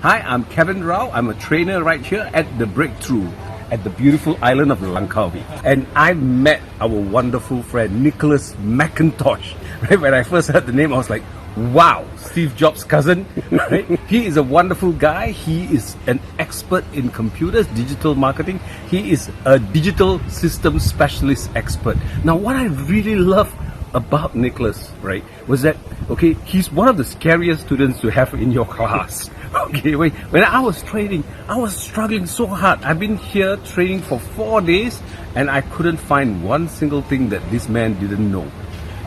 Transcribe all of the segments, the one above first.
Hi, I'm Kevin Rao. I'm a trainer right here at the Breakthrough at the beautiful island of Langkawi. And I met our wonderful friend Nicholas McIntosh. Right? When I first heard the name, I was like, wow, Steve Jobs' cousin. Right? He is a wonderful guy. He is an expert in computers, digital marketing. He is a digital systems specialist expert. Now, what I really love about Nicholas, right, was that, okay, he's one of the scariest students to have in your class. Okay, when I was training, I was struggling so hard. I've been here training for 4 days and I couldn't find one single thing that this man didn't know.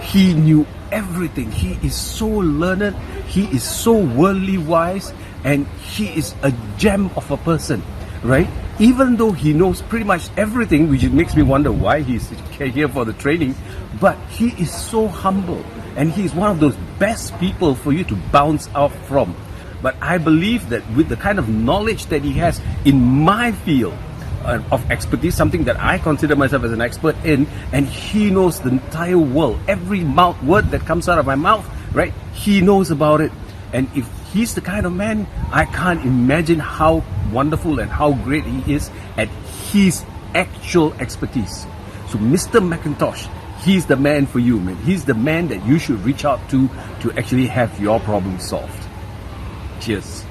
He knew everything. He is so learned, he is so worldly wise, and he is a gem of a person, right? Even though he knows pretty much everything, which makes me wonder why he's here for the training, but he is so humble and he is one of those best people for you to bounce out from. But I believe that with the kind of knowledge that he has in my field of expertise, something that I consider myself as an expert in, and he knows the entire world, every word that comes out of my mouth, right? He knows about it. And if he's the kind of man, I can't imagine how wonderful and how great he is at his actual expertise. So Mr. McIntosh, he's the man for you, man. He's the man that you should reach out to actually have your problem solved. Cheers.